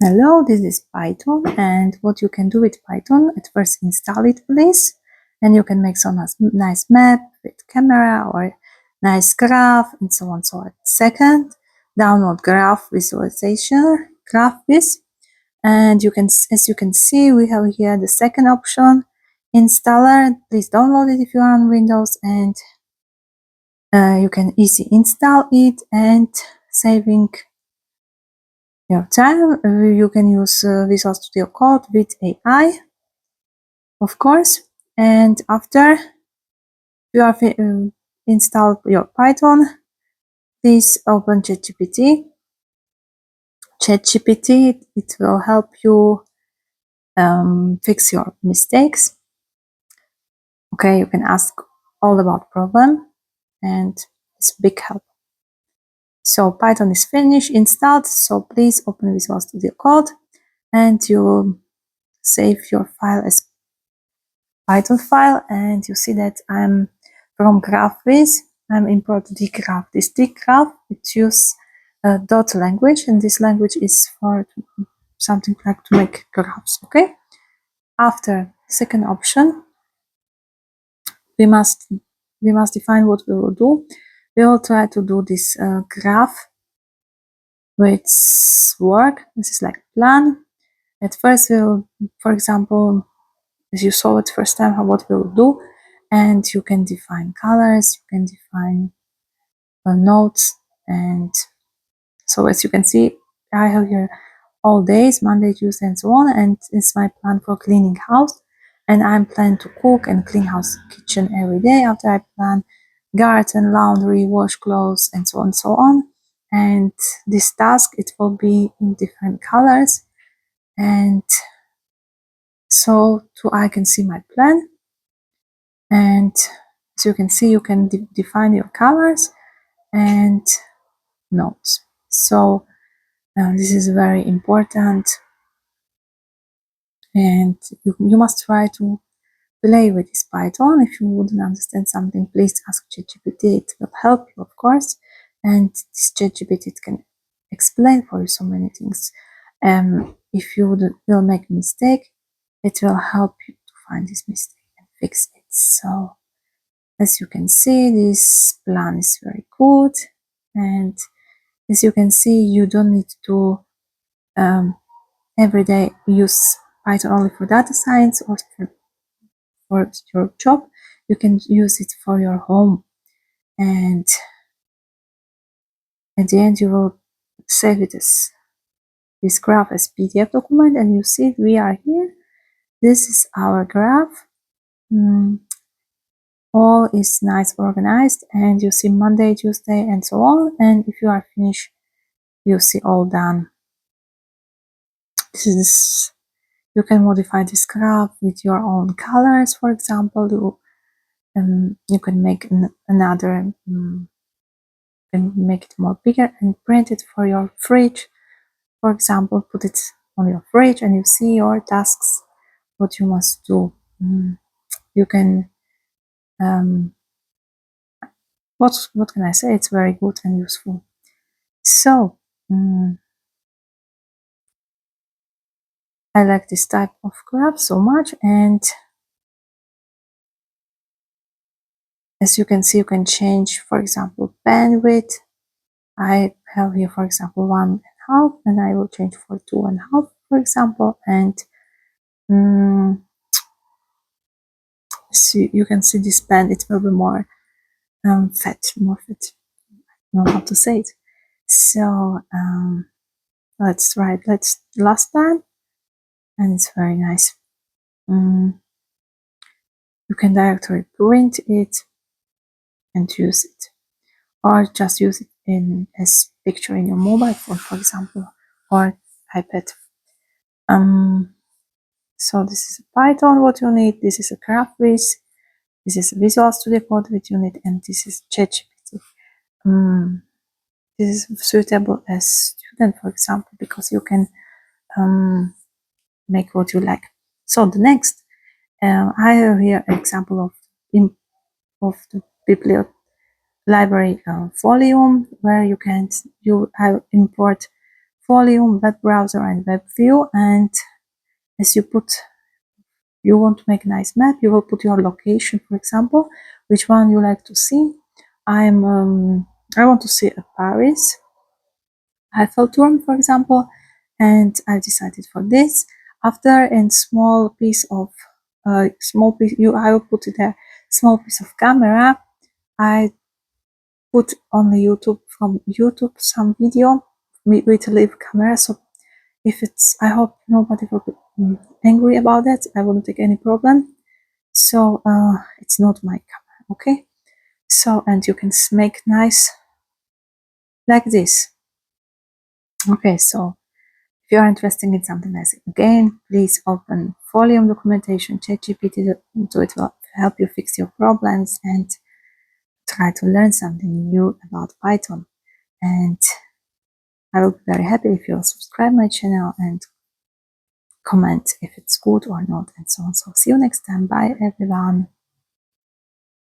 Hello, this is Python, and what you can do with Python, at first install it please, and you can make some nice map with camera or nice graph and so on. So at second, download graph visualization, GraphViz, and you can, as you can see, we have here the second option, installer. Please download it if you are on Windows, and you can easily install it and saving your time. You can use Visual Studio Code with AI, of course. And after you have installed your Python, please open ChatGPT. ChatGPT, it will help you fix your mistakes. Okay, you can ask all about problem, and it's a big help. So Python is finished, installed. So please open Visual Studio Code, and you save your file as Python file, and you see that I'm from GraphViz. I'm import dgraph. This dgraph, it uses dot language, and this language is for something like to make graphs. Okay. After second option, we must define what we will do. We will try to do this graph with work. This is like plan. At first, we'll, for example, as you saw it first time, what we'll do, and you can define colors, you can define notes, and so as you can see, I have here all days, Monday, Tuesday, and so on, and it's my plan for cleaning house, and I'm planning to cook and clean house, kitchen every day. After I plan garden, laundry, wash clothes, and so on and so on. And this task, it will be in different colors, and so I can see my plan. And as you can see, you can define your colors and notes. So this is very important, and you must try to play with this Python. If you wouldn't understand something, please ask ChatGPT. It will help you, of course, and this ChatGPT, it can explain for you so many things. If you will make a mistake, it will help you to find this mistake and fix it. So as you can see, this plan is very good, and as you can see, you don't need to every day use Python only for data science or for your job. You can use it for your home, and at the end you will save it as this graph as PDF document, and you see we are here. This is our graph. All is nice organized, and you see Monday, Tuesday, and so on. And if you are finished, you see all done. This is, you can modify this graph with your own colors. For example, you can make another, can make it more bigger and print it for your fridge. For example, put it on your fridge, and you see your tasks, what you must do. You can, what can I say? It's very good and useful. So I like this type of graph so much, and as you can see, you can change, for example, bandwidth. I have here, for example, 1.5, and I will change for 2.5, for example, and so you can see this band, it will be more fat, more fit. I don't know how to say it. So let's try it. Let's last time, and it's very nice. You can directly print it and use it, or just use it in as picture in your mobile phone, for example, or iPad. So this is Python, what you need. This is a GraphViz. This is Visual Studio Code, what you need, and this is ChatGPT. This is suitable as student, for example, because you can make what you like. So the next, I have here an example of the library volume, where you can import volume, web browser, and web view. And as you want to make a nice map, you will put your location, for example, which one you like to see. I want to see Paris Eiffel Tower, for example, and I decided for this. After, in small piece, I will put it a small piece of camera. I put on the YouTube, from YouTube, some video with a live camera. So if I hope nobody will be angry about that. I won't take any problem. So it's not my camera, okay? So, and you can make nice like this. Okay, so if you are interested in something else, again, please open volume documentation, ChatGPT, so it will help you fix your problems and try to learn something new about Python. And I will be very happy if you'll subscribe my channel and comment if it's good or not, and so on. So see you next time. Bye, everyone.